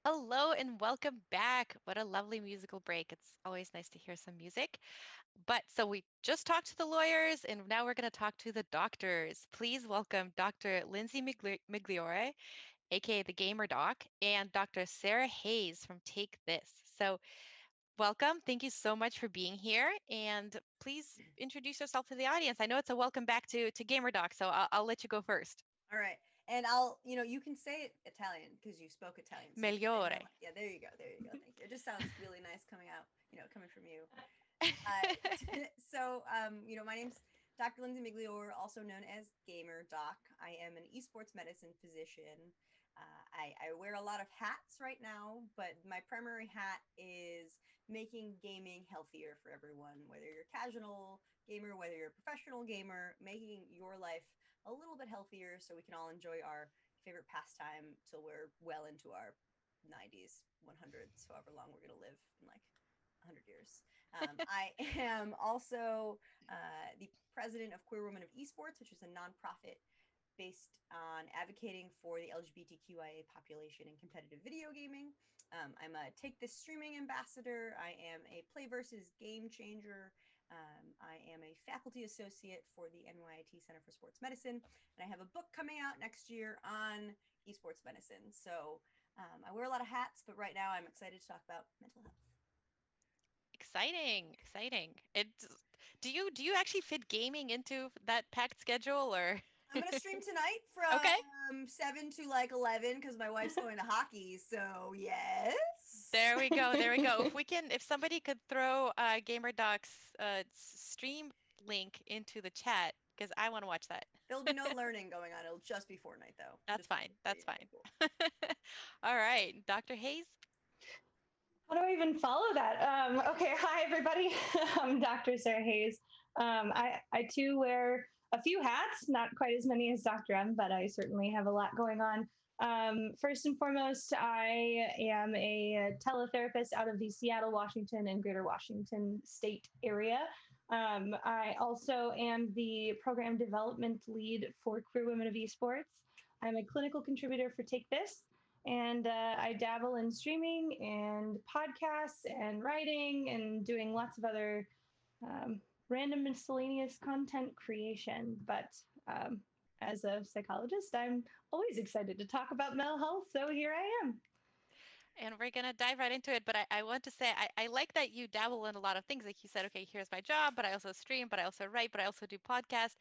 Hello and welcome back. What a lovely musical break. It's always nice to hear some music. So we just talked to the lawyers and now we're going to talk to the doctors. Please welcome Dr. Lindsay Migliore, aka the Gamer Doc, and Dr. Sarah Hayes from Take This. So, welcome. Thank you so much for being here and please introduce yourself to the audience. I know it's a welcome back to Gamer Doc, so I'll let you go first. All right. And you can say it Italian because you spoke Italian. So they know. Migliore. Yeah, there you go. There you go. Thank you. It just sounds really nice coming out, coming from you. Uh, my name's Dr. Lindsay Migliore, also known as Gamer Doc. I am an esports medicine physician. I wear a lot of hats right now, but my primary hat is making gaming healthier for everyone, whether you're a casual gamer, whether you're a professional gamer, making your life a little bit healthier so we can all enjoy our favorite pastime till we're well into our 90s, 100s, however long we're going to live in like 100 years. I am also the president of Queer Women of Esports, which is a nonprofit based on advocating for the LGBTQIA population in competitive video gaming. I'm a Take This streaming ambassador. I am a Play versus Game Changer. I am a faculty associate for the NYIT Center for Sports Medicine, and I have a book coming out next year on esports medicine. So I wear a lot of hats, but right now I'm excited to talk about mental health. Exciting, exciting. Do you actually fit gaming into that packed schedule or I'm gonna stream tonight Okay. from 7 to 11 because my wife's going to hockey. So yes. There we go. There we go. If somebody could throw Gamer Doc's stream link into the chat because I want to watch that. There'll be no learning going on. It'll just be Fortnite though. That's Just for fine. everybody. That's Okay, fine. cool. All right, Dr. Hayes. How do I even follow that? Okay, hi everybody. I'm Dr. Sarah Hayes. I too wear a few hats, not quite as many as Dr. M, but I certainly have a lot going on. First and foremost, I am a teletherapist out of the Seattle, Washington, and Greater Washington state area. I also am the program development lead for Queer Women of Esports. I'm a clinical contributor for Take This, and I dabble in streaming and podcasts and writing and doing lots of other um, random miscellaneous content creation. But as a psychologist, I'm always excited to talk about mental health. So here I am. And we're going to dive right into it. But I want to say, I like that you dabble in a lot of things. Like you said, okay, here's my job, but I also stream, but I also write, but I also do podcasts.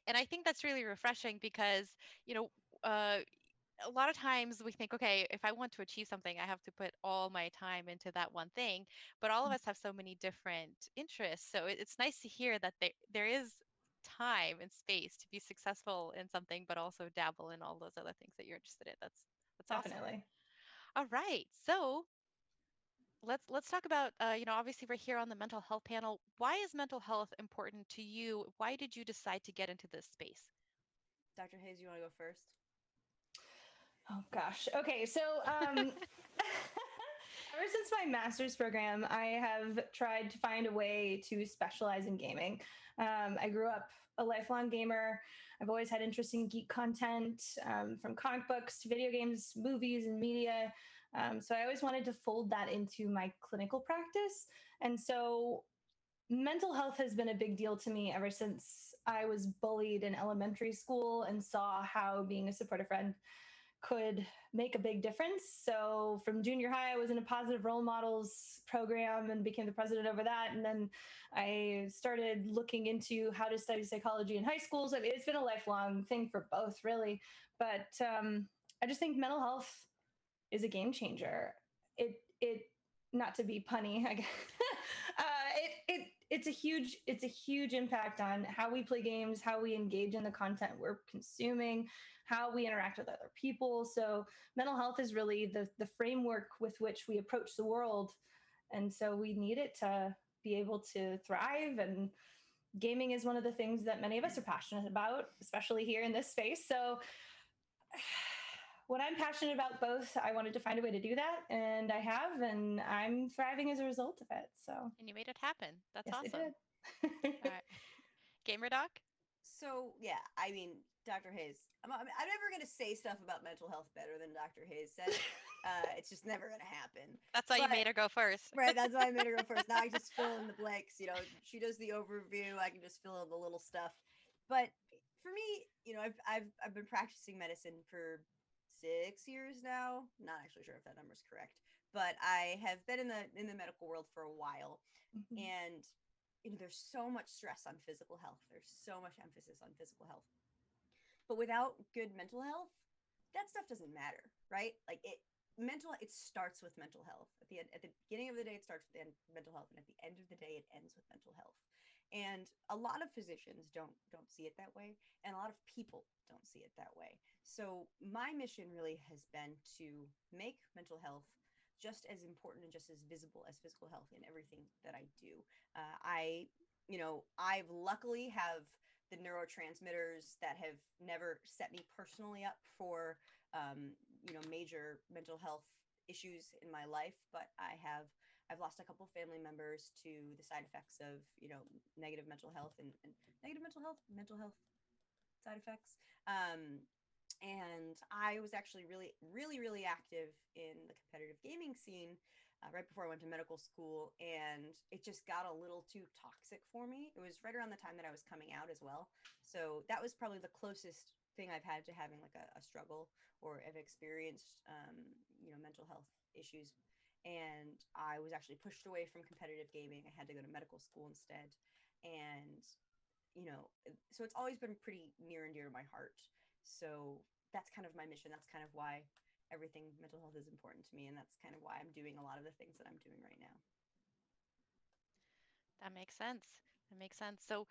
And I think that's really refreshing because, you know, uh, a lot of times we think, okay, if I want to achieve something, I have to put all my time into that one thing. But all of us have so many different interests. So it's nice to hear that there is time and space to be successful in something, but also dabble in all those other things that you're interested in. That's awesome. Definitely. All right. So let's talk about obviously we're here on the mental health panel. Why is mental health important to you? Why did you decide to get into this space? Dr. Hayes, you want to go first? Oh gosh. Okay, so ever since my master's program, I have tried to find a way to specialize in gaming. I grew up a lifelong gamer. I've always had interest in geek content, from comic books to video games, movies, and media. So I always wanted to fold that into my clinical practice. And so mental health has been a big deal to me ever since I was bullied in elementary school and saw how being a supportive friend could make a big difference. So from junior high, I was in a positive role models program and became the president over that. And then I started looking into how to study psychology in high schools. I mean, it's been a lifelong thing for both, really. But I just think mental health is a game changer. It not to be punny, I guess. It's a huge impact on how we play games, how we engage in the content we're consuming, how we interact with other people. So mental health is really the framework with which we approach the world, and so we need it to be able to thrive. And gaming is one of the things that many of us are passionate about, especially here in this space. So when I'm passionate about both, I wanted to find a way to do that, and I have, and I'm thriving as a result of it. So And you made it happen. That's yes, I awesome. did. All right. Gamer Doc? So yeah, I mean, Dr. Hayes. I'm never going to say stuff about mental health better than Dr. Hayes says. It's just never going to happen. That's why you made her go first. Right, that's why I made her go first. Now I just fill in the blanks. She does the overview. I can just fill in the little stuff. But for me, I've been practicing medicine for 6 years now. Not actually sure if that number's correct, but I have been in the medical world for a while, and there's so much stress on physical health. There's so much emphasis on physical health. But without good mental health, that stuff doesn't matter, right? Like it starts with mental health. At the beginning of the day, it starts with mental health, and at the end of the day, it ends with mental health. And a lot of physicians don't see it that way, and a lot of people don't see it that way. So my mission really has been to make mental health just as important and just as visible as physical health in everything that I do. I've luckily have the neurotransmitters that have never set me personally up for major mental health issues in my life, but I've lost a couple family members to the side effects of negative mental health and negative mental health side effects. And I was actually really, really, really active in the competitive gaming scene right before I went to medical school, and it just got a little too toxic for me. It was right around the time that I was coming out as well. So that was probably the closest thing I've had to having like a struggle or have experienced, mental health issues. And I was actually pushed away from competitive gaming. I had to go to medical school instead. And, so it's always been pretty near and dear to my heart. So that's kind of my mission. That's kind of why everything mental health is important to me. And that's kind of why I'm doing a lot of the things that I'm doing right now. That makes sense. That makes sense. So,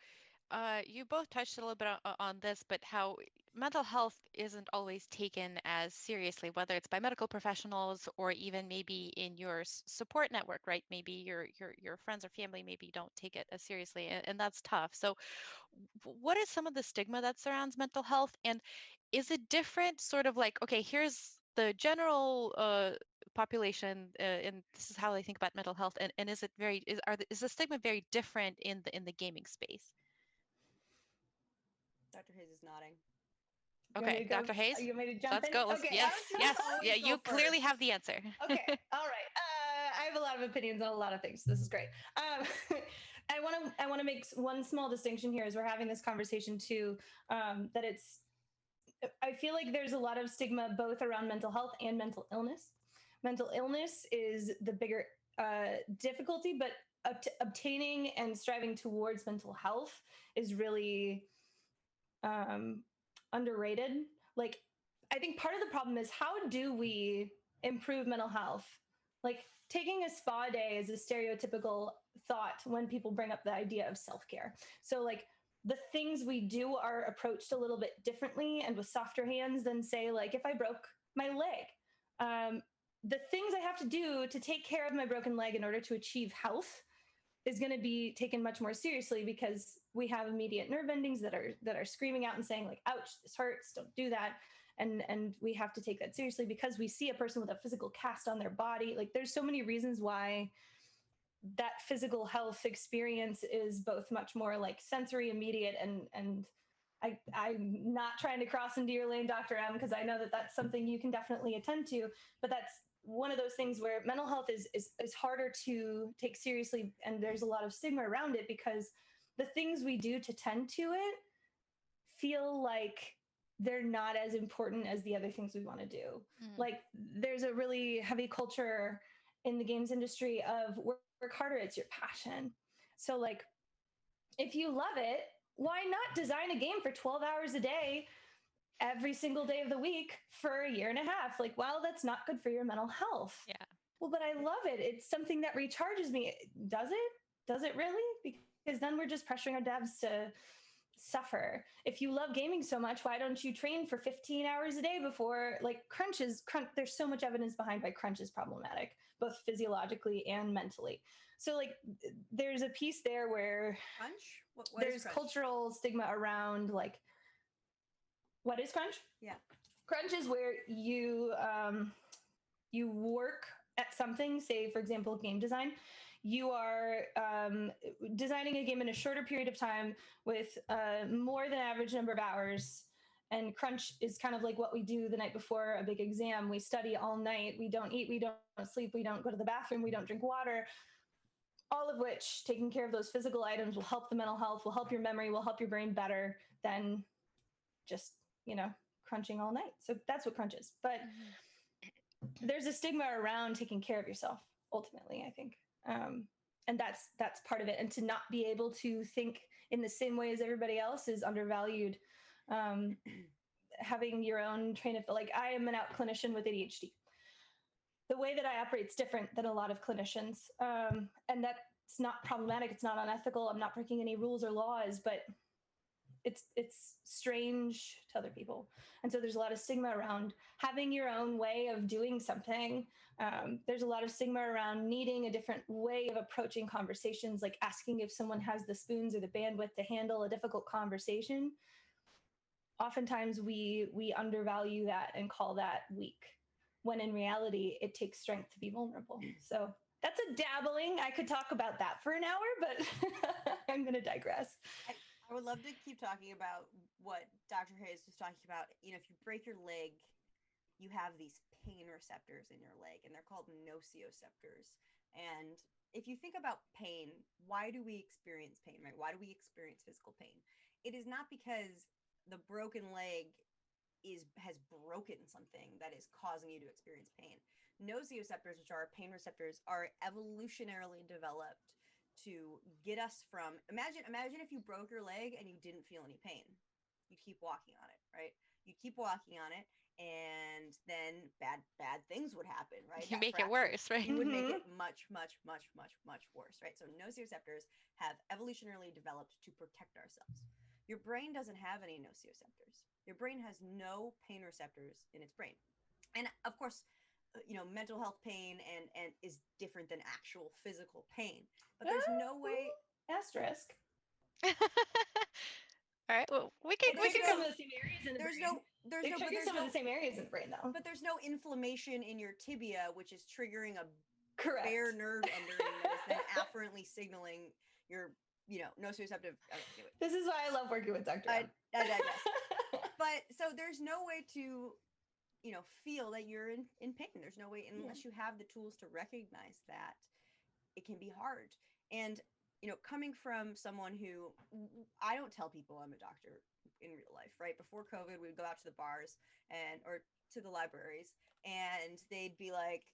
you both touched a little bit on this, but how mental health isn't always taken as seriously, whether it's by medical professionals or even maybe in your support network, right? Maybe your friends or family maybe don't take it as seriously, and that's tough. So, what is some of the stigma that surrounds mental health, and is it different? Sort of like, okay, here's the general population, and this is how they think about mental health, and is it very is the stigma very different in the gaming space? Dr. Hayes is nodding. You want me Okay, to go? Dr. Hayes, You want me to jump let's in? go. Okay. Yes, yes, yeah, Always go you clearly first. have the answer. Okay. All right. I have a lot of opinions on a lot of things. This is great. I want to make one small distinction here as we're having this conversation too. That I feel like there's a lot of stigma both around mental health and mental illness. Mental illness is the bigger difficulty, but obtaining and striving towards mental health is really underrated. Like, I think part of the problem is, how do we improve mental health? Like, taking a spa day is a stereotypical thought when people bring up the idea of self-care. So like the things we do are approached a little bit differently and with softer hands than, say, like if I broke my leg. The things I have to do to take care of my broken leg in order to achieve health is going to be taken much more seriously, because we have immediate nerve endings that are screaming out and saying like, ouch, this hurts, don't do that. And we have to take that seriously because we see a person with a physical cast on their body. Like, there's so many reasons why that physical health experience is both much more like sensory, immediate, and I'm not trying to cross into your lane, Dr. M, because I know that that's something you can definitely attend to, but that's one of those things where mental health is harder to take seriously, and there's a lot of stigma around it because the things we do to tend to it feel like they're not as important as the other things we want to do. Like, there's a really heavy culture in the games industry of work harder, it's your passion. So like, if you love it, why not design a game for 12 hours a day every single day of the week for a year and a half? Like, well, that's not good for your mental health. Yeah. Well, but I love it. It's something that recharges me. Does it? Does it really? Because then we're just pressuring our devs to suffer. If you love gaming so much, why don't you train for 15 hours a day before? Like, crunch, there's so much evidence behind why crunch is problematic, both physiologically and mentally. So like, there's a piece there where Crunch? What there's crunch? cultural stigma around like, what is crunch? Yeah. Crunch is where you work at something, say, for example, game design. You are designing a game in a shorter period of time with more than average number of hours, And crunch is kind of like what we do the night before a big exam. We study all night. We don't eat. We don't sleep. We don't go to the bathroom. We don't drink water. All of which, taking care of those physical items will help the mental health, will help your memory, will help your brain better than just, crunching all night. So that's what crunch is. But there's a stigma around taking care of yourself, ultimately, I think. And that's part of it. And to not be able to think in the same way as everybody else is undervalued. Having your own train of, like, I am an out clinician with ADHD. The way that I operate is different than a lot of clinicians. And that's not problematic. It's not unethical. I'm not breaking any rules or laws, but it's strange to other people. And so there's a lot of stigma around having your own way of doing something. There's a lot of stigma around needing a different way of approaching conversations, like asking if someone has the spoons or the bandwidth to handle a difficult conversation. Oftentimes we undervalue that and call that weak, when in reality, it takes strength to be vulnerable. So that's a dabbling. I could talk about that for an hour, but I'm going to digress. I would love to keep talking about what Dr. Hayes was talking about. If you break your leg, you have these pain receptors in your leg, and they're called nociceptors. And if you think about pain, why do we experience pain, right? Why do we experience physical pain? It is not because the broken leg has broken something that is causing you to experience pain. Nociceptors, which are pain receptors, are evolutionarily developed to get us from, imagine if you broke your leg and you didn't feel any pain. You keep walking on it, right? You keep walking on it, and then bad things would happen, right? You make it worse, right? You would make it much, much, much, much, much worse, right? So nociceptors have evolutionarily developed to protect ourselves. Your brain doesn't have any nociceptors. Your brain has no pain receptors in its brain. And of course, mental health pain and is different than actual physical pain, but there's no way. Asterisk. All right. Well, we can some of the same areas in the brain. There's some of the same areas in the brain, though. But there's no inflammation in your tibia, which is triggering a correct bare nerve ending that is then afferently signaling your nociceptive. This is why I love working with Dr. I digress. But so there's no way to feel that you're in pain. There's no way, unless you have the tools to recognize that. It can be hard. And coming from someone who, I don't tell people I'm a doctor in real life, right? Before COVID, we'd go out to the bars or to the libraries, and they'd be like,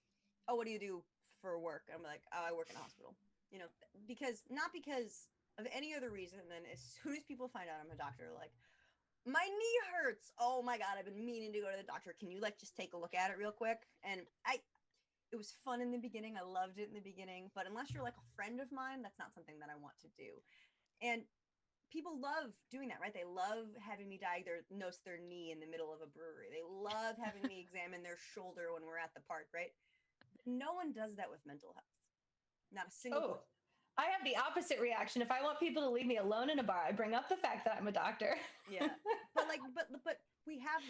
oh, what do you do for work? And I'm like, oh, I work in a hospital, not because of any other reason than as soon as people find out I'm a doctor, like, my knee hurts. Oh my God, I've been meaning to go to the doctor. Can you just take a look at it real quick? And it was fun in the beginning. I loved it in the beginning, but unless you're like a friend of mine, that's not something that I want to do. And people love doing that, right? They love having me diagnose their knee in the middle of a brewery. They love having me examine their shoulder when we're at the park, right? But no one does that with mental health. Not a single. I have the opposite reaction. If I want people to leave me alone in a bar, I bring up the fact that I'm a doctor. Yeah. But we have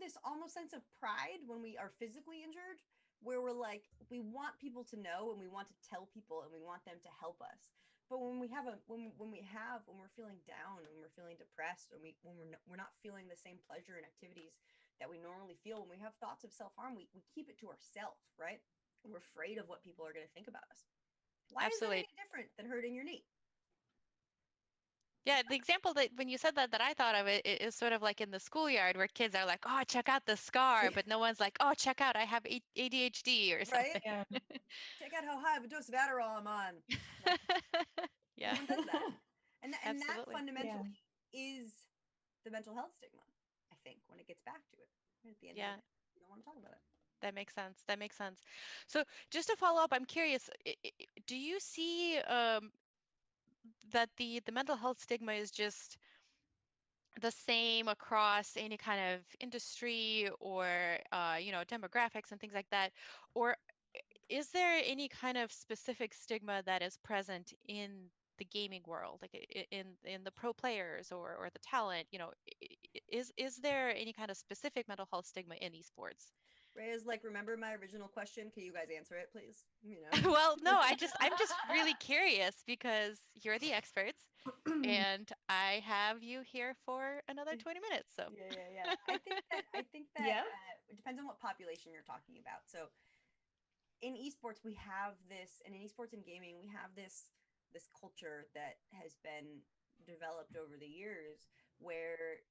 this almost sense of pride when we are physically injured, where we're like, we want people to know, and we want to tell people, and we want them to help us. But when we're feeling down, when we're feeling depressed, and when we're not feeling the same pleasure and activities that we normally feel, when we have thoughts of self-harm, we keep it to ourselves, right? And we're afraid of what people are going to think about us. Why Absolutely. is that any different than hurting your knee? Yeah, the example that when you said that I thought of it is sort of like in the schoolyard where kids are like, "Oh, check out the scar," but no one's like, "Oh, check out, I have ADHD or something." Right? Yeah. Check out how high of a dose of Adderall I'm on. Yeah. No one does that. And that fundamentally is the mental health stigma, I think, when it gets back to it. At the end of it, you don't want to talk about it. That makes sense. That makes sense. So just to follow up, I'm curious, do you see that the mental health stigma is just the same across any kind of industry or demographics and things like that, or is there any kind of specific stigma that is present in the gaming world, like in the pro players or the talent? Is there any kind of specific mental health stigma in esports? Rhea's like, remember my original question? Can you guys answer it, please? You know. Well, no, I'm just really curious because you're the experts and I have you here for another 20 minutes. So, Yeah. I think that Yeah. it depends on what population you're talking about. So in esports we have this, and in esports and gaming we have this culture that has been developed over the years where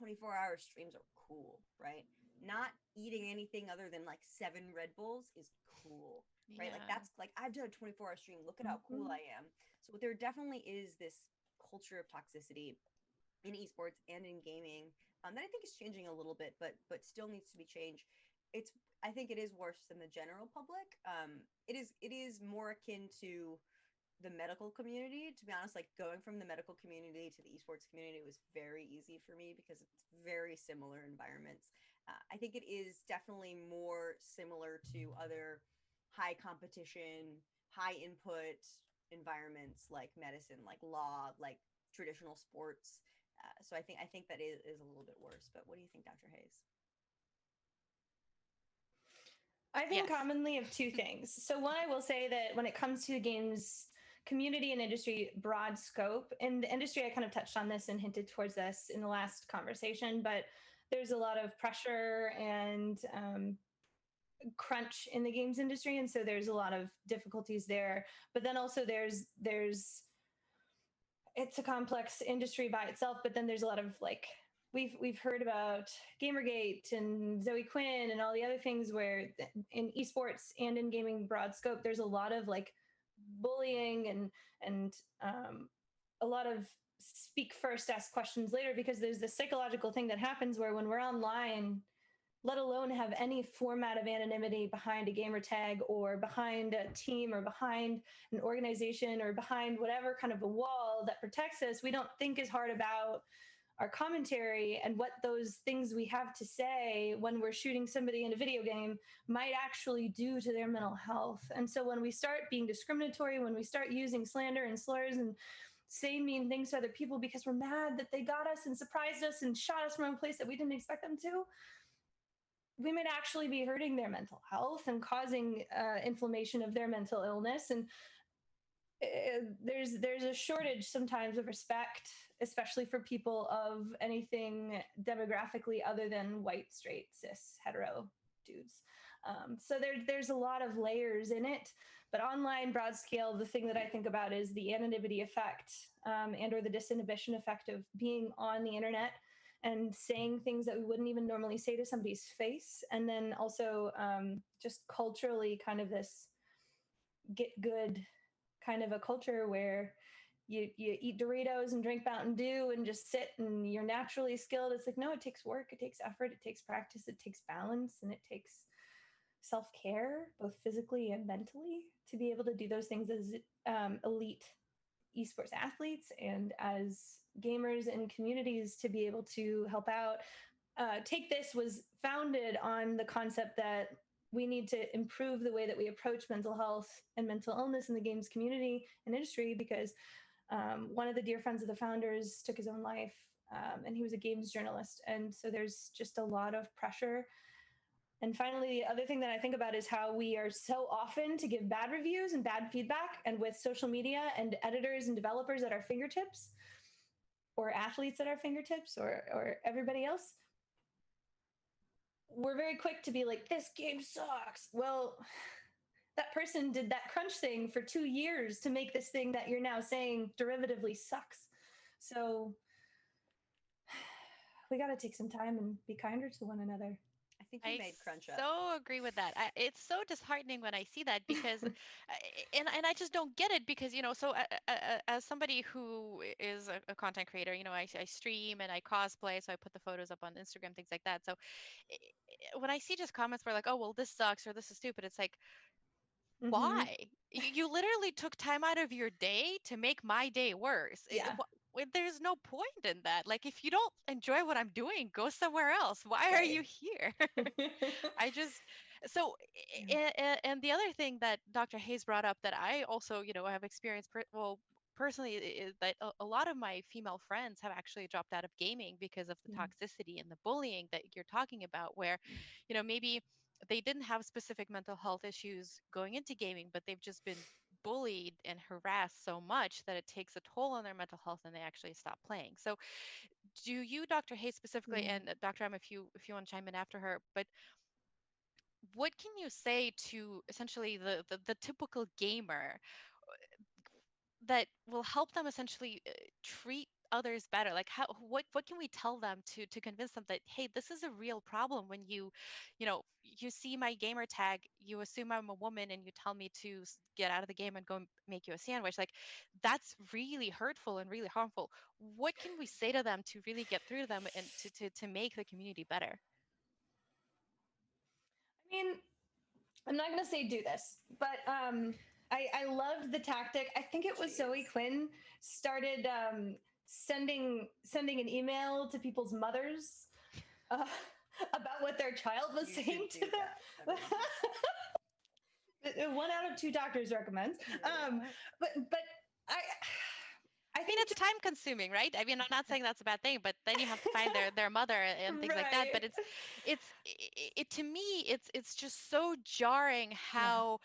24-hour streams are cool, right? Not eating anything other than like 7 Red Bulls is cool, right? Like yeah. that's like, I've done a 24-hour stream, look at how cool Mhm. I am. So there definitely is this culture of toxicity in esports and in gaming, that I think is changing a little bit, but still needs to be changed. It's I think it is worse than the general public. It is more akin to the medical community. To be honest, like going from the medical community to the esports community was very easy for me because it's very similar environments. I think it is definitely more similar to other high competition, high input environments like medicine, like law, like traditional sports. So I think that is a little bit worse. But what do you think, Dr. Hayes? I think Yes. commonly of two things. So, one, I will say that when it comes to the games community and industry broad scope, in the industry, I kind of touched on this and hinted towards this in the last conversation, but there's a lot of pressure and crunch in the games industry, and so there's a lot of difficulties there. But then also there's it's a complex industry by itself, but then there's a lot of like we've heard about Gamergate and Zoe Quinn and all the other things where in esports and in gaming broad scope there's a lot of like bullying and a lot of speak first, ask questions later, because there's this psychological thing that happens where when we're online, let alone have any format of anonymity behind a gamer tag or behind a team or behind an organization or behind whatever kind of a wall that protects us, we don't think as hard about our commentary and what those things we have to say when we're shooting somebody in a video game might actually do to their mental health. And so when we start being discriminatory, when we start using slander and slurs and say mean things to other people because we're mad that they got us and surprised us and shot us from a place that we didn't expect them to, we might actually be hurting their mental health and causing inflammation of their mental illness. And there's a shortage sometimes of respect, especially for people of anything demographically other than white, straight, cis, hetero dudes. So there's a lot of layers in it. But online, broad scale, the thing that I think about is the anonymity effect, and or the disinhibition effect of being on the internet and saying things that we wouldn't even normally say to somebody's face. And then also just culturally kind of this get good kind of a culture where you eat Doritos and drink Mountain Dew and just sit and you're naturally skilled. It's like, no, it takes work, it takes effort, it takes practice, it takes balance, and it takes self-care, both physically and mentally, to be able to do those things as elite esports athletes and as gamers and communities to be able to help out. Take This was founded on the concept that we need to improve the way that we approach mental health and mental illness in the games community and industry, because one of the dear friends of the founders took his own life, and he was a games journalist. And so there's just a lot of pressure. And finally, the other thing that I think about is how we are so often to give bad reviews and bad feedback. And with social media and editors and developers at our fingertips, or athletes at our fingertips, or everybody else, we're very quick to be like, this game sucks. Well, that person did that crunch thing for 2 years to make this thing that you're now saying derivatively sucks. So we got to take some time and be kinder to one another. I think you I made crunch up. so agree with that. It's so disheartening when I see that because, and I just don't get it because so as somebody who is a content creator, I stream and I cosplay, so I put the photos up on Instagram, things like that. So when I see just comments where like, oh well, this sucks or this is stupid, it's like, Mm-hmm. why? You literally took time out of your day to make my day worse. Yeah. There's no point in that. Like, if you don't enjoy what I'm doing, go somewhere else. Why are Right. you here? I just so Yeah. and the other thing that Dr. Hayes brought up that I also have experienced personally is that a lot of my female friends have actually dropped out of gaming because of the Yeah. toxicity and the bullying that you're talking about, where maybe they didn't have specific mental health issues going into gaming, but they've just been bullied and harassed so much that it takes a toll on their mental health and they actually stop playing. So do you, Dr. Hayes specifically, Mm. and Dr. M, if you want to chime in after her, but what can you say to essentially the typical gamer that will help them essentially treat others better? Like how, what can we tell them to convince them that, hey, this is a real problem when you see my gamer tag, you assume I'm a woman and you tell me to get out of the game and go make you a sandwich. Like that's really hurtful and really harmful. What can we say to them to really get through to them and to make the community better? I mean, I'm not gonna say do this, but I loved the tactic. I think it was Zoe Quinn started sending an email to people's mothers uh, about what their child was You saying should to do them. that. I mean, 1 out of 2 doctors recommends. yeah. But I I I mean, think it's time consuming, right? I mean, I'm not saying that's a bad thing, but then you have to find their mother and things like that. right. But it to me, it's just so jarring Yeah. how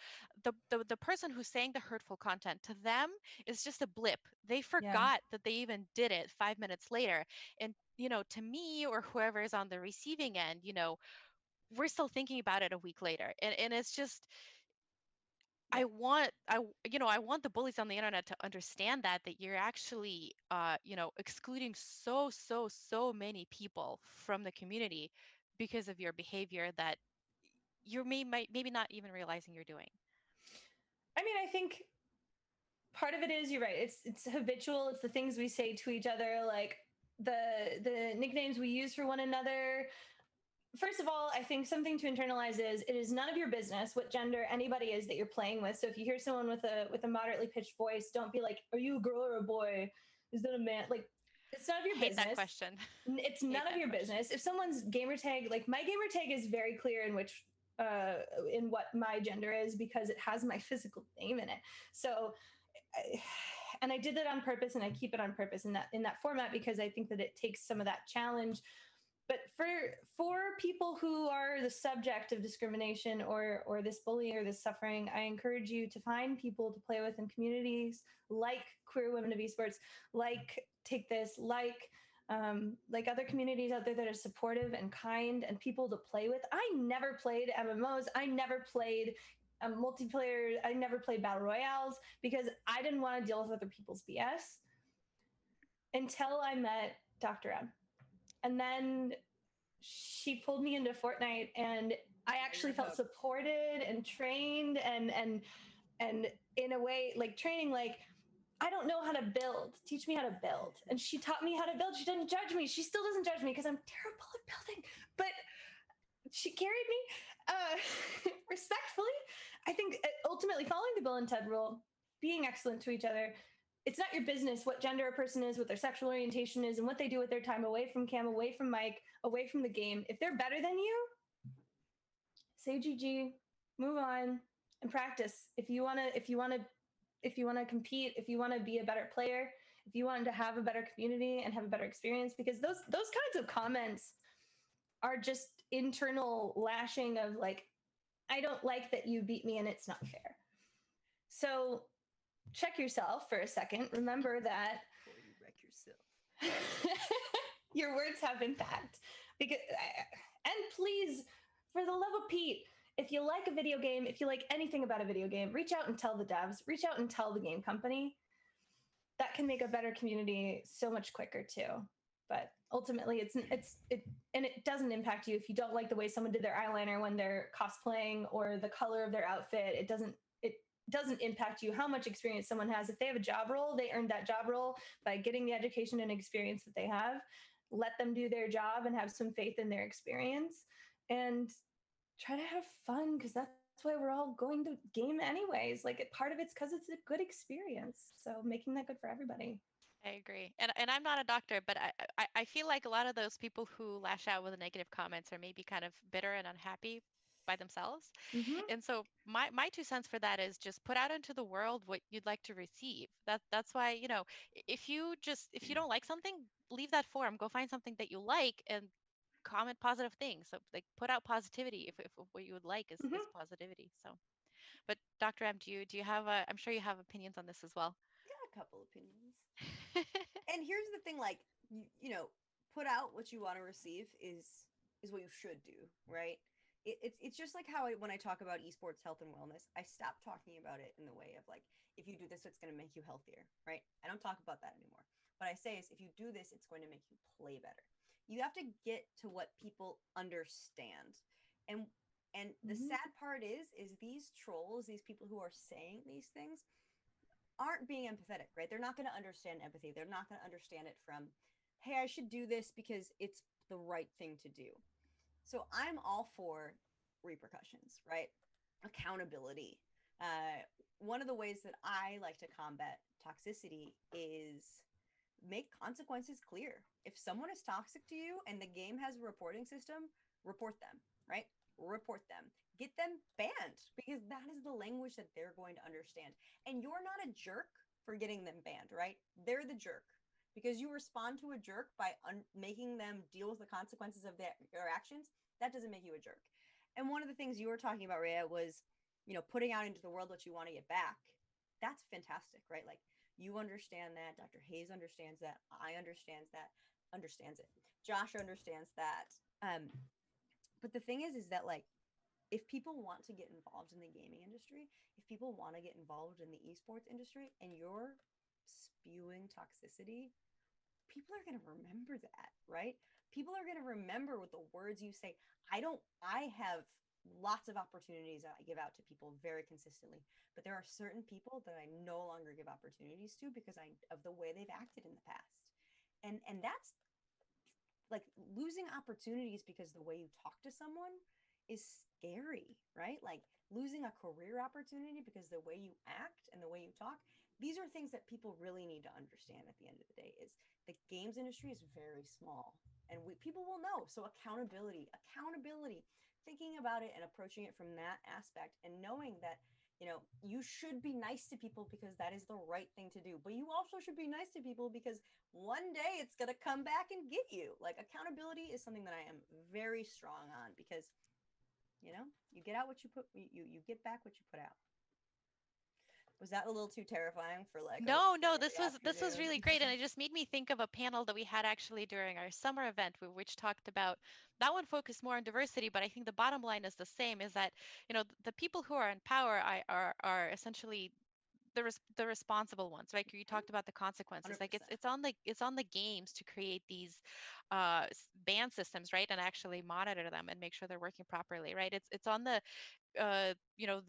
the person who's saying the hurtful content to them is just a blip. They Yeah. forgot that they even did it 5 minutes later. And to me or whoever is on the receiving end, we're still thinking about it a week later. And it's just Yeah. I want the bullies on the internet to understand that you're actually excluding so many people from the community because of your behavior that you're maybe not even realizing you're doing. I mean, I think part of it is you're right. It's habitual. It's the things we say to each other, like the nicknames we use for one another. First of all, I think something to internalize is it is none of your business what gender anybody is that you're playing with. So if you hear someone with a moderately pitched voice, don't be like, "Are you a girl or a boy? Is that a man?" Like, it's none of your Hate that business. question. It's Hate none of that your question. business. If someone's gamer tag, like my gamer tag is very clear uh, in what my gender is because it has my physical name in it. So and I did that on purpose and I keep it on purpose in that format because I think that it takes some of that challenge. But for people who are the subject of discrimination or this bullying or this suffering, I encourage you to find people to play with in communities like Queer Women of Esports, like Take This, like other communities out there that are supportive and kind and people to play with. I never played MMOs. I never played multiplayer. I never played battle royales because I didn't want to deal with other people's BS until I met Dr. M. And then she pulled me into Fortnite and I actually felt supported and trained and in a way like training like I don't know how to build. Teach me how to build. And she taught me how to build. She didn't judge me. She still doesn't judge me because I'm terrible at building. But she carried me respectfully. I think ultimately following the Bill and Ted rule, being excellent to each other. It's not your business what gender a person is, what their sexual orientation is, and what they do with their time away from cam, away from mic, away from the game. If they're better than you, say GG, move on, and practice. If you wanna compete, if you wanna be a better player, if you want to have a better community and have a better experience, because those kinds of comments are just internal lashing of like, I don't like that you beat me and it's not fair. So check yourself for a second. Remember that Before you wreck yourself. your words have impact. Because and please, for the love of Pete, if you like a video game, if you like anything about a video game, reach out and tell the devs, reach out and tell the game company. That can make a better community so much quicker too. But ultimately and it doesn't impact you if you don't like the way someone did their eyeliner when they're cosplaying or the color of their outfit. It doesn't impact you how much experience someone has. If they have a job role, they earned that job role by getting the education and experience that they have. Let them do their job and have some faith in their experience and try to have fun because that's why we're all going to game anyways. Like part of it's because it's a good experience. So making that good for everybody. I agree. And I'm not a doctor, but I feel like a lot of those people who lash out with negative comments are maybe kind of bitter and unhappy by themselves. Mm-hmm. And so my 2 cents for that is just put out into the world what you'd like to receive. That's why, if you don't like something, leave that forum. Go find something that you like and comment positive things. So like put out positivity if what you would like is Hmm. positivity. So, but Dr. M, do you have I'm sure you have opinions on this as well. Got a couple opinions. And here's the thing, like, put out what you want to receive is what you should do, right? It's just like how when I talk about esports health and wellness, I stop talking about it in the way of like, if you do this, it's going to make you healthier, right? I don't talk about that anymore. What I say is, if you do this, it's going to make you play better. You have to get to what people understand, and the Hmm. sad part is these trolls, these people who are saying these things, aren't being empathetic, right? They're not going to understand empathy. They're not going to understand it from, hey, I should do this because it's the right thing to do. So I'm all for repercussions, right? Accountability. One of the ways that I like to combat toxicity is make consequences clear. If someone is toxic to you and the game has a reporting system, report them, right? Report them. Get them banned, because that is the language that they're going to understand. And you're not a jerk for getting them banned, right? They're the jerk because you respond to a jerk by making them deal with the consequences of their actions. That doesn't make you a jerk. And one of the things you were talking about, Rhea, was, putting out into the world what you want to get back. That's fantastic, right? Like, you understand that. Dr. Hayes understands that. I understands it. Josh understands that. But the thing is that, like, if people want to get involved in the gaming industry, if people want to get involved in the esports industry, and you're spewing toxicity, people are going to remember that, right? People are going to remember what the words you say. I have lots of opportunities that I give out to people very consistently, but there are certain people that I no longer give opportunities to because of the way they've acted in the past. And that's like losing opportunities because the way you talk to someone is scary, right? Like losing a career opportunity because the way you act and the way you talk. These are things that people really need to understand at the end of the day, is the games industry is very small, and people will know. So accountability, thinking about it and approaching it from that aspect, and knowing that you should be nice to people because that is the right thing to do, but you also should be nice to people because one day it's going to come back and get you. Like, accountability is something that I am very strong on, because you get out what you put, you get back what you put out. Was that a little too terrifying for like a No, no, Saturday this was afternoon? really great, and it just made me think of a panel that we had actually during our summer event, which talked about that one focused more on diversity, but I think the bottom line is the same: is that the people who are in power are essentially the responsible ones, right? You talked about the consequences. Like 100%. it's on the games to create these ban systems, right, and actually monitor them and make sure they're working properly, right? It's on the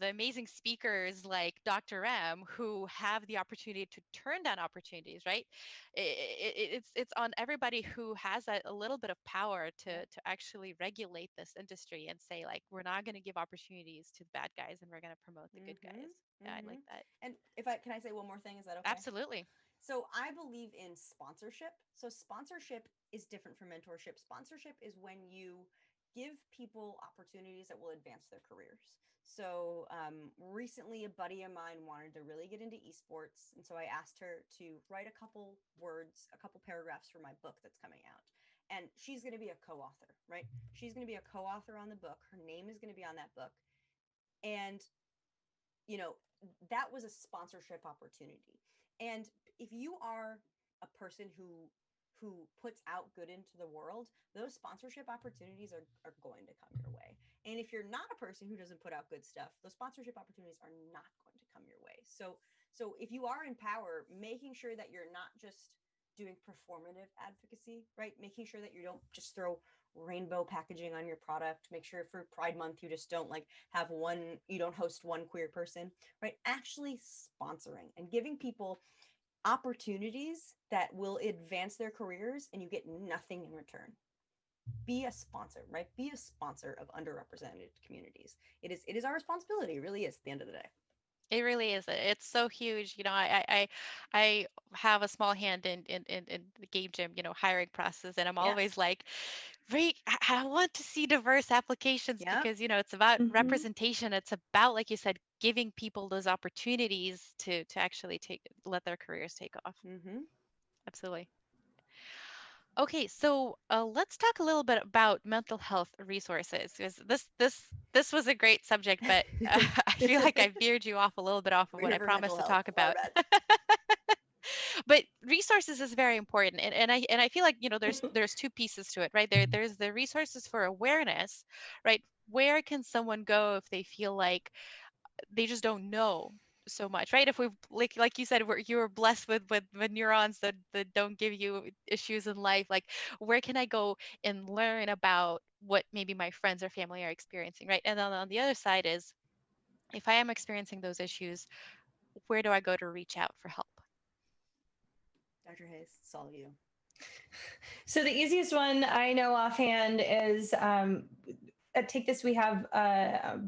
amazing speakers like Dr. M who have the opportunity to turn down opportunities, right? It's on everybody who has a little bit of power Yep. to actually regulate this industry and say, like, we're not going to give opportunities to the bad guys and we're going to promote the good guys. Yeah, I like Mm-hmm. that. And can I say one more thing? Is that okay? Absolutely. So I believe in sponsorship. So sponsorship is different from mentorship. Sponsorship is when you give people opportunities that will advance their careers. So recently, a buddy of mine wanted to really get into esports, and so I asked her to write a couple words, a couple paragraphs for my book that's coming out. And she's going to be a co-author, right? She's going to be a co-author on the book. Her name is going to be on that book, and you know that was a sponsorship opportunity. And if you are a person who puts out good into the world, those sponsorship opportunities are going to come your way. And if you're not a person who doesn't put out good stuff, those sponsorship opportunities are not going to come your way. So if you are in power, making sure that you're not just doing performative advocacy, right? Making sure that you don't just throw rainbow packaging on your product. Make sure for Pride Month you just don't like you don't host one queer person, right? Actually sponsoring and giving people opportunities that will advance their careers, and you get nothing in return. Be a sponsor, right? Be a sponsor of underrepresented communities. It is our responsibility. It really is at the end of the day. It really is. It's so huge. I have a small hand in the game jam, hiring process, and I'm Yes. always like, right, I want to see diverse applications Yep. because, it's about Hmm. representation. It's about, like you said, giving people those opportunities to actually let their careers take off. Mm-hmm. Absolutely. Okay, so let's talk a little bit about mental health resources because this was a great subject, but I feel like I veered you off a little bit off of We're what here I for mental promised to health. talk Our about. bad. But resources is very important, and I feel like there's two pieces to it, right? There's the resources for awareness, right? Where can someone go if they feel like they just don't know so much, right? If we like you said, you were blessed with neurons that don't give you issues in life, like where can I go and learn about what maybe my friends or family are experiencing, right? And then on the other side is, if I am experiencing those issues, where do I go to reach out for help? Dr. Hayes, it's all you. So the easiest one I know offhand is at Take This. We have a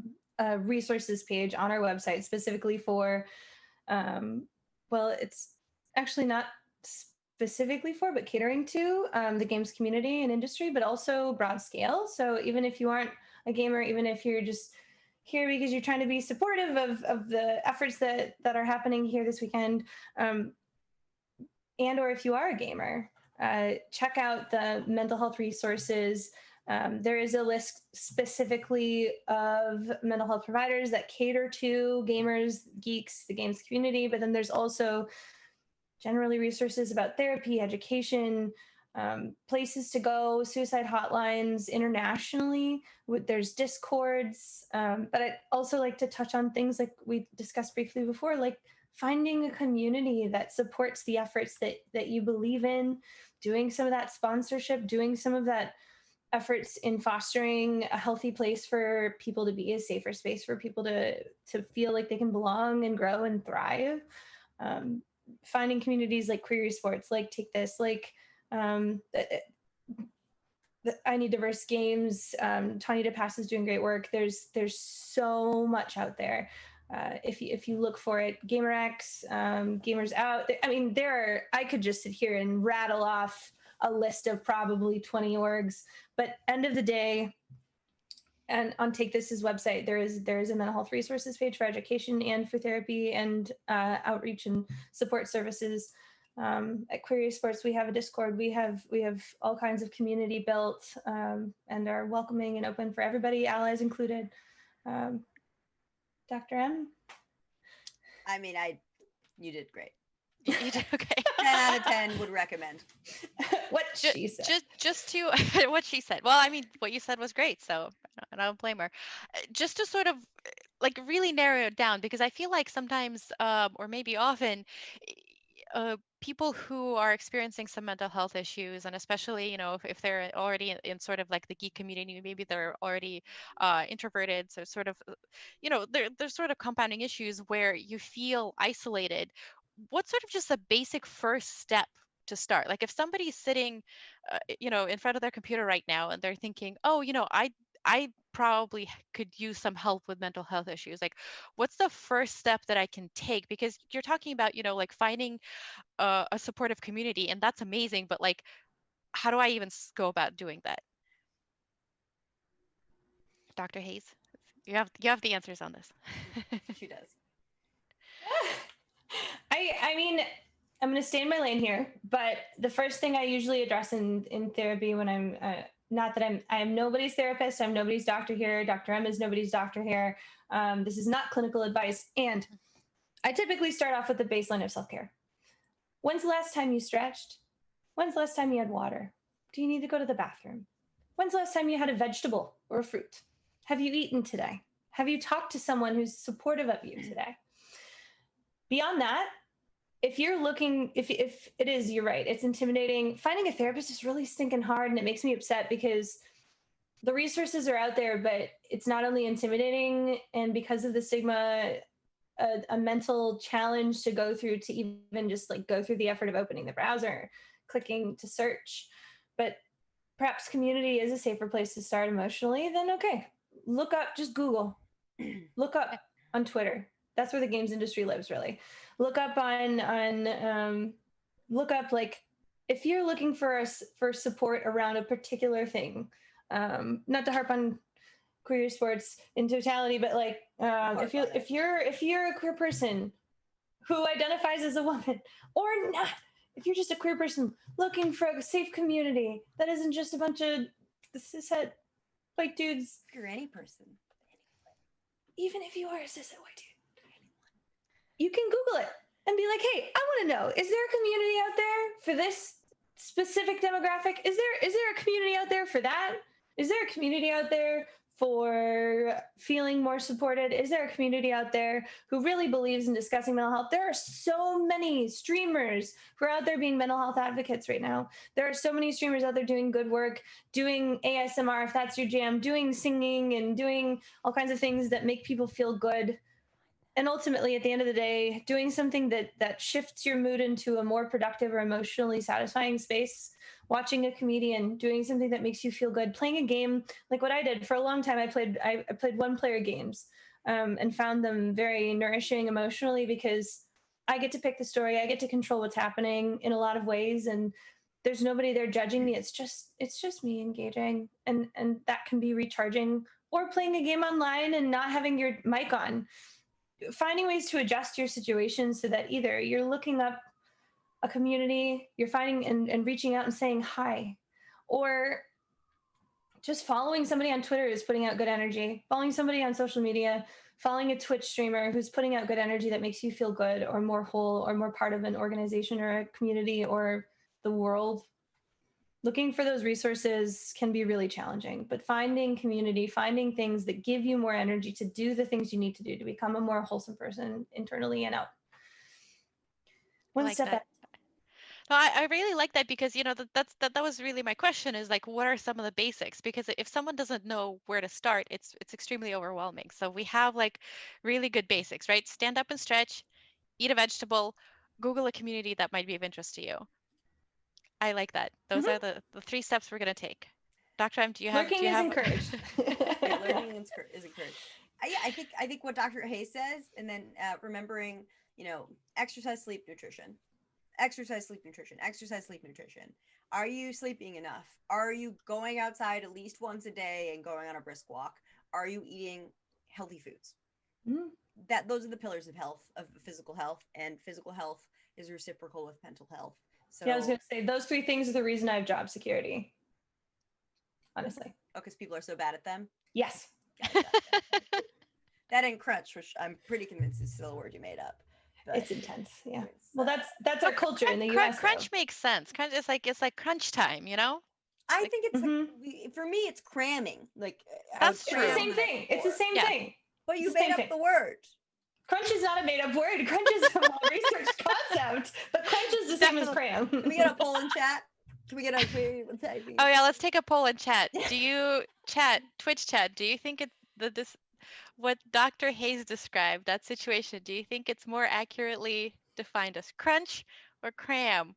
resources page on our website specifically for, well, it's actually not specifically for, but catering to the games community and industry, but also broad scale. So even if you aren't a gamer, even if you're just here because you're trying to be supportive of the efforts that are happening here this weekend, and or if you are a gamer, check out the mental health resources. There is a list specifically of mental health providers that cater to gamers, geeks, the games community, but then there's also generally resources about therapy, education, places to go, suicide hotlines internationally. There's discords, but I'd also like to touch on things like we discussed briefly before, like finding a community that supports the efforts that you believe in, doing some of that sponsorship, doing some of that efforts in fostering a healthy place for people to be, a safer space for people to feel like they can belong and grow and thrive. Um, Finding communities like Queer Esports, like Take This, like um, I Need Diverse Games. Tanya DePass is doing great work. There's so much out there. If you look for it, GamerX, Gamers Out. I mean, I could just sit here and rattle off a list of probably 20 orgs. But end of the day, and on Take This's website, there is a mental health resources page for education and for therapy and outreach and support services. At Queer Esports, we have a Discord. We have all kinds of community built, and are welcoming and open for everybody, allies included. Dr. M. I mean, you did great. You did okay. 10 out of 10 would recommend. What she said. Just to what she said. Well, I mean, what you said was great, so I don't blame her. Just to sort of like really narrow it down, because I feel like sometimes, or maybe often, people who are experiencing some mental health issues, and especially, if they're already in sort of like the geek community, maybe they're already introverted, so sort of, there's sort of compounding issues where you feel isolated. What's sort of just a basic first step to start? Like if somebody's sitting, in front of their computer right now and they're thinking, oh, I probably could use some help with mental health issues. Like, what's the first step that I can take? Because you're talking about, like finding a supportive community, and that's amazing. But like, how do I even go about doing that? Dr. Hayes, you have the answers on this. She does. I mean, I'm going to stay in my lane here, but the first thing I usually address in therapy when I'm not that I'm nobody's therapist, I'm nobody's doctor here. Dr. M is nobody's doctor here. This is not clinical advice, and I typically start off with the baseline of self-care. When's the last time you stretched? When's the last time you had water? Do you need to go to the bathroom? When's the last time you had a vegetable or a fruit? Have you eaten today? Have you talked to someone who's supportive of you today? Beyond that, if you're looking, if it is, you're right, it's intimidating. Finding a therapist is really stinking hard, and it makes me upset because the resources are out there, but it's not only intimidating, and because of the stigma, a mental challenge to go through to even just like go through the effort of opening the browser, clicking to search. But perhaps community is a safer place to start emotionally. Then okay, look up, just Google, look up on Twitter. That's where the games industry lives, really. Look up look up, like, if you're looking for support around a particular thing, not to harp on queer sports in totality, but like if you're a queer person who identifies as a woman or not, if you're just a queer person looking for a safe community that isn't just a bunch of cishet white dudes, If you're any person, even if you are a cishet white dude, you can Google it and be like, hey, I want to know, is there a community out there for this specific demographic? Is there a community out there for that? Is there a community out there for feeling more supported? Is there a community out there who really believes in discussing mental health? There are so many streamers who are out there being mental health advocates right now. There are so many streamers out there doing good work, doing ASMR if that's your jam, doing singing and doing all kinds of things that make people feel good. And ultimately, at the end of the day, doing something that shifts your mood into a more productive or emotionally satisfying space, watching a comedian, doing something that makes you feel good, playing a game like what I did for a long time. I played one-player games and found them very nourishing emotionally because I get to pick the story, I get to control what's happening in a lot of ways, and there's nobody there judging me. It's just me engaging, and that can be recharging. Or playing a game online and not having your mic on, finding ways to adjust your situation so that either you're looking up a community, you're finding and reaching out and saying hi, or just following somebody on Twitter who's putting out good energy, following somebody on social media, following a Twitch streamer who's putting out good energy that makes you feel good or more whole or more part of an organization or a community or the world. Looking for those resources can be really challenging, but finding community, finding things that give you more energy to do the things you need to do to become a more wholesome person internally and out. I One like step that. at No, I really like that because that was really my question is like what are some of the basics? Because if someone doesn't know where to start, it's extremely overwhelming. So we have like really good basics, right? Stand up and stretch, eat a vegetable, Google a community that might be of interest to you. I like that. Those are Mhm. the three steps we're gonna take. Dr. M, do Lurking you is have encouraged. right, learning is encouraged. Yeah, I think what Dr. Hayes says, and then remembering, exercise, sleep, nutrition, exercise, sleep, nutrition, exercise, sleep, nutrition. Are you sleeping enough? Are you going outside at least once a day and going on a brisk walk? Are you eating healthy foods? Mhm. Those are the pillars of health, of physical health, and physical health is reciprocal with mental health. Yeah, I was So, going to say those three things are the reason I have job security. Honestly, because people are so bad at them. yes. Got it. That and crunch, which I'm pretty convinced is still a word you made up. But It's intense. Yeah. it's, Well, that's our culture in the U.S. crunch makes sense. Crunch is like it's like crunch time, you know? I Like think it's Mhm. like for me, it's cramming. Like I would that's It's the true. cram same the night thing. It's the before. same Yeah. thing. But you It's the made same up thing. the word. Crunch is not a made up word. Crunch is a well-researched concept, but crunch is the same as Definitely. cram. Can we get a poll in chat? Can we get a Oh yeah, let's take a poll in chat. Do you Twitch chat, do you think this what Dr. Hayes described, that situation, do you think it's more accurately defined as crunch or cram?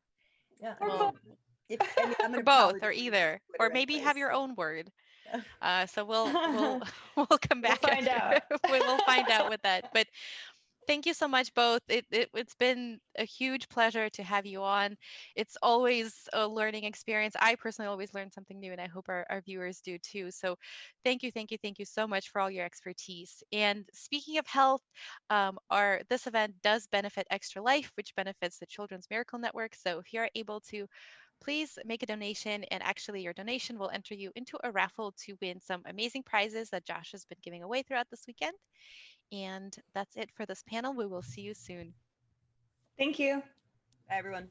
Yeah, Or Well, I'm or gonna probably both or just leave it either. at Or Twitter maybe have anyways. your own word. Yeah. So we'll we'll come We'll back find after. out. We'll find out with that. But thank you so much, both. It's been a huge pleasure to have you on. It's always a learning experience. I personally always learn something new, and I hope our viewers do too. So thank you so much for all your expertise. And speaking of health, this event does benefit Extra Life, which benefits the Children's Miracle Network. So if you're able to, please make a donation, and actually your donation will enter you into a raffle to win some amazing prizes that Josh has been giving away throughout this weekend. And that's it for this panel. We will see you soon. Thank you. Bye, everyone.